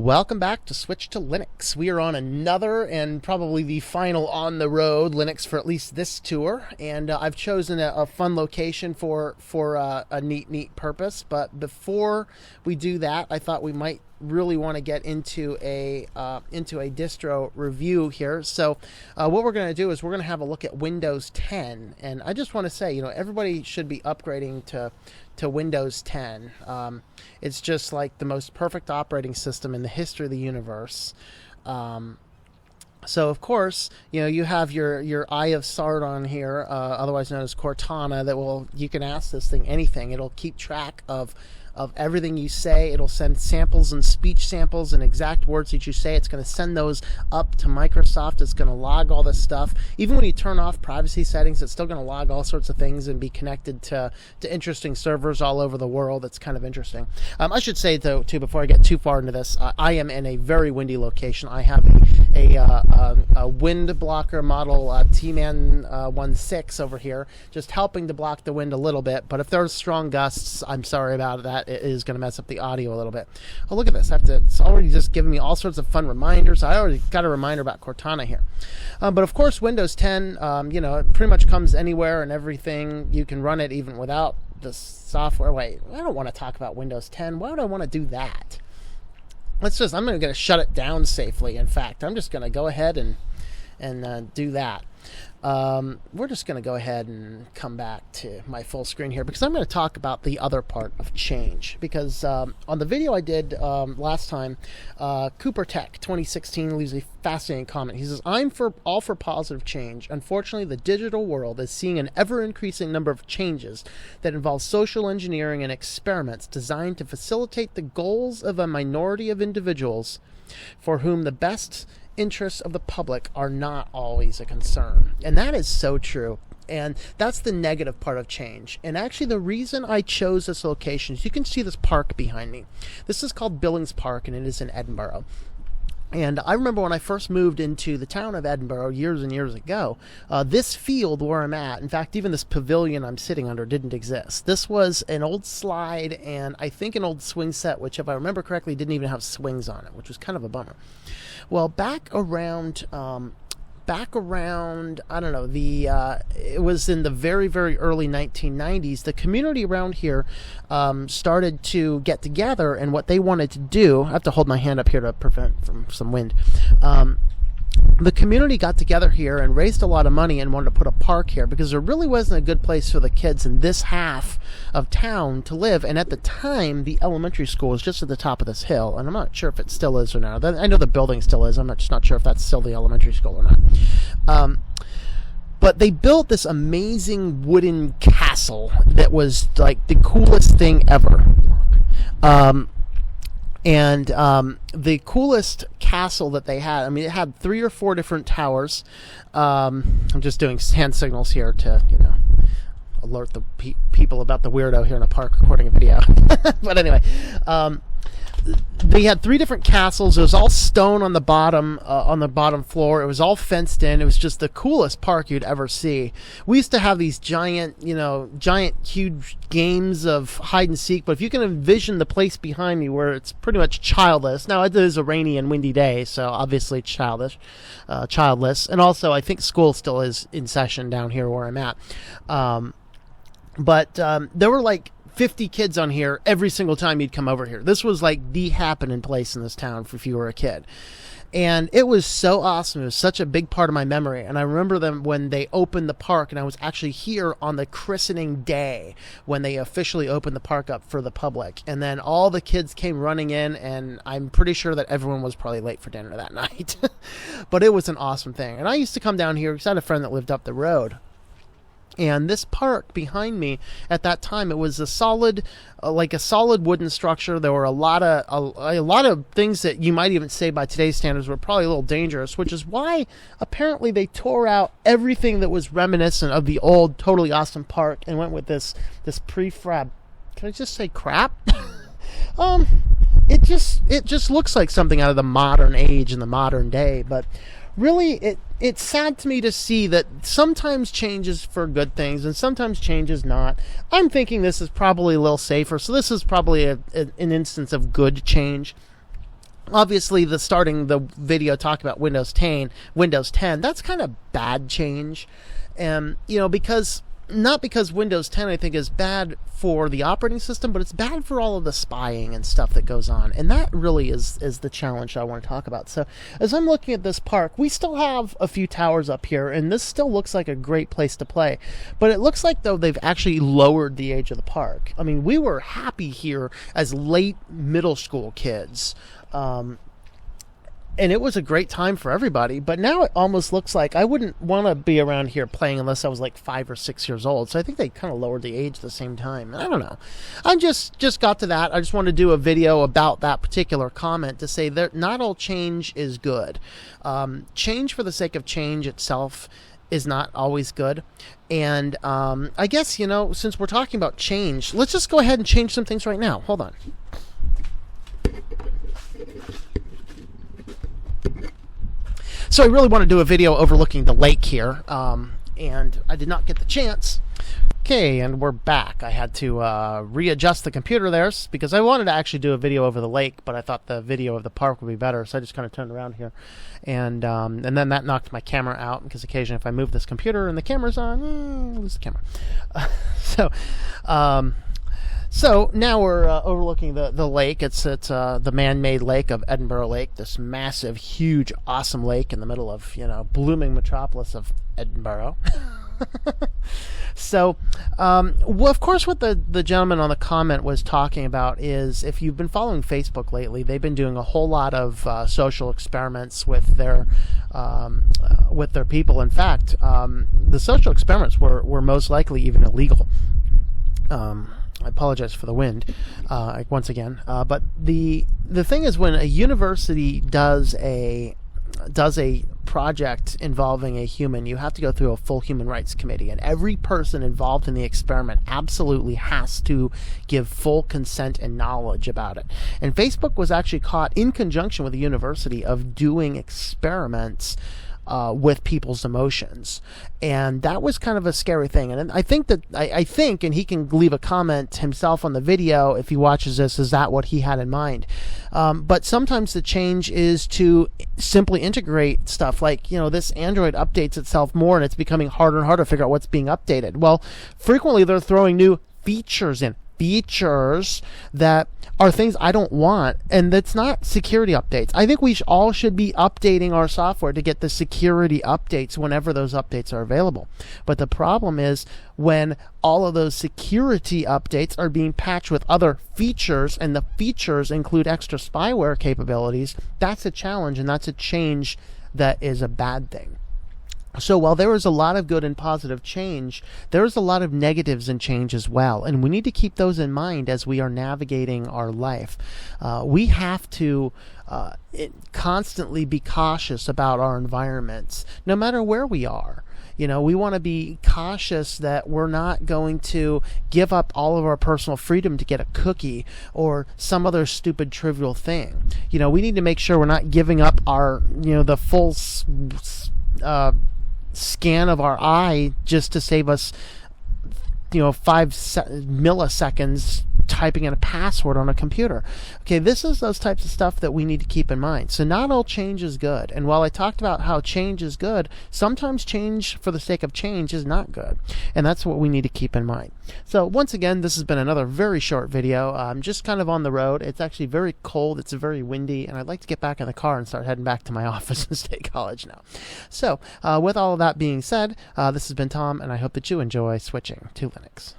Welcome back to Switch to Linux. We are on another and probably the final on the road Linux for at least this tour, and I've chosen a fun location for a neat purpose. But before we do that, I thought we might really want to get into a distro review here. So what we're going to do is we're going to have a look at Windows 10, and I just want to say, everybody should be upgrading to Windows 10. It's just like the most perfect operating system in the history of the universe. So of course, you have your Eye of Sauron here, otherwise known as Cortana, you can ask this thing anything. It'll keep track of everything you say. It'll send samples and speech samples and exact words that you say. It's going to send those up to Microsoft. It's going to log all this stuff. Even when you turn off privacy settings, it's still going to log all sorts of things and be connected to interesting servers all over the world. It's kind of interesting. I should say, though, too, before I get too far into this, I am in a very windy location. I have a wind blocker model T-Man 1.6 over here, just helping to block the wind a little bit. But if there's strong gusts, I'm sorry about that. It is going to mess up the audio a little bit. Oh, look at this. It's already just giving me all sorts of fun reminders. I already got a reminder about Cortana here. But of course, Windows 10, it pretty much comes anywhere and everything. You can run it even without the software. Wait, I don't want to talk about Windows 10. Why would I want to do that? I'm going to shut it down safely. In fact, I'm just going to go ahead and do that. We're just going to go ahead and come back to my full screen here because I'm going to talk about the other part of change. Because on the video I did last time, Cooper Tech 2016 leaves a fascinating comment. He says, "I'm all for positive change. Unfortunately, the digital world is seeing an ever-increasing number of changes that involve social engineering and experiments designed to facilitate the goals of a minority of individuals for whom the best interests of the public are not always a concern." And that is so true. And that's the negative part of change. And actually, the reason I chose this location is you can see this park behind me. This is called Billings Park, and it is in Edinboro. And I remember when I first moved into the town of Edinboro years and years ago, this field where I'm at, in fact, even this pavilion I'm sitting under didn't exist. This was an old slide and I think an old swing set, which if I remember correctly, didn't even have swings on it, which was kind of a bummer. Well, back around, I don't know, it was in the very, very early 1990s, the community around here started to get together, and what they wanted to do, I have to hold my hand up here to prevent from some wind, the community got together here and raised a lot of money and wanted to put a park here because there really wasn't a good place for the kids in this half of town to live. And at the time, the elementary school was just at the top of this hill, and I'm not sure if it still is or not. I know the building still is. I'm just not sure if that's still the elementary school or not. But they built this amazing wooden castle that was like the coolest thing ever. And the coolest castle that they had, it had 3 or 4 different towers. I'm just doing hand signals here to, alert the people about the weirdo here in a park recording a video. But anyway, they had 3 different castles. It was all stone on the bottom floor. It was all fenced in. It was just the coolest park you'd ever see. We used to have these giant, huge games of hide and seek. But if you can envision the place behind me where it's pretty much childless. Now, it is a rainy and windy day, so obviously childless. And also, I think school still is in session down here where I'm at. But there were like 50 kids on here every single time you'd come over here. This was like the happening place in this town if you were a kid. And it was so awesome. It was such a big part of my memory. And I remember them when they opened the park, and I was actually here on the christening day when they officially opened the park up for the public. And then all the kids came running in, and I'm pretty sure that everyone was probably late for dinner that night. But it was an awesome thing. And I used to come down here because I had a friend that lived up the road. And this park behind me at that time, it was a solid wooden structure. There were a lot of things that you might even say by today's standards were probably a little dangerous, which is why apparently they tore out everything that was reminiscent of the old, totally awesome park and went with this prefab. Can I just say crap? It just looks like something out of the modern age and the modern day, but really, it's sad to me to see that sometimes change is for good things and sometimes change is not. I'm thinking this is probably a little safer, so this is probably an instance of good change. Obviously, starting the video talking about Windows 10, that's kind of bad change. Because not because Windows 10 I think is bad for the operating system, but it's bad for all of the spying and stuff that goes on. And that really is the challenge I want to talk about. So as I'm looking at this park, we still have a few towers up here, and this still looks like a great place to play. But it looks like, though, they've actually lowered the age of the park. I mean, we were happy here as late middle school kids. And it was a great time for everybody, but now it almost looks like I wouldn't want to be around here playing unless I was like 5 or 6 years old. So I think they kind of lowered the age at the same time. I don't know. I just got to that. I just wanted to do a video about that particular comment to say that not all change is good. Change for the sake of change itself is not always good. And I guess, since we're talking about change, let's just go ahead and change some things right now. Hold on. So I really want to do a video overlooking the lake here, and I did not get the chance. Okay, and we're back. I had to readjust the computer there because I wanted to actually do a video over the lake, but I thought the video of the park would be better, so I just kind of turned around here. And then that knocked my camera out, because occasionally if I move this computer and the camera's on, I lose the camera. So now we're overlooking the lake. It's the man-made lake of Edinboro Lake, this massive, huge, awesome lake in the middle of, blooming metropolis of Edinboro. So, well, of course, what the gentleman on the comment was talking about is, if you've been following Facebook lately, they've been doing a whole lot of social experiments with their people. In fact, the social experiments were most likely even illegal. I apologize for the wind, once again. But the thing is, when a university does a project involving a human, you have to go through a full human rights committee, and every person involved in the experiment absolutely has to give full consent and knowledge about it. And Facebook was actually caught in conjunction with the university of doing experiments with people's emotions, and that was kind of a scary thing. And I think, and he can leave a comment himself on the video if he watches this, is that what he had in mind? But sometimes the change is to simply integrate stuff like, this Android updates itself more, and it's becoming harder and harder to figure out what's being updated. Well, frequently they're throwing new features in. Features that are things I don't want, and that's not security updates. I think we all should be updating our software to get the security updates whenever those updates are available. But the problem is when all of those security updates are being patched with other features, and the features include extra spyware capabilities, that's a challenge, and that's a change that is a bad thing. So while there is a lot of good and positive change, there is a lot of negatives in change as well, and we need to keep those in mind as we are navigating our life. We have to constantly be cautious about our environments, no matter where we are. We want to be cautious that we're not going to give up all of our personal freedom to get a cookie or some other stupid trivial thing. We need to make sure we're not giving up our, the full scan of our eye just to save us 5 milliseconds typing in a password on a computer. Okay, this is those types of stuff that we need to keep in mind. So not all change is good. And while I talked about how change is good, sometimes change for the sake of change is not good. And that's what we need to keep in mind. So once again, this has been another very short video. I'm just kind of on the road. It's actually very cold. It's very windy. And I'd like to get back in the car and start heading back to my office in State College now. So with all of that being said, this has been Tom, and I hope that you enjoy switching to Linux.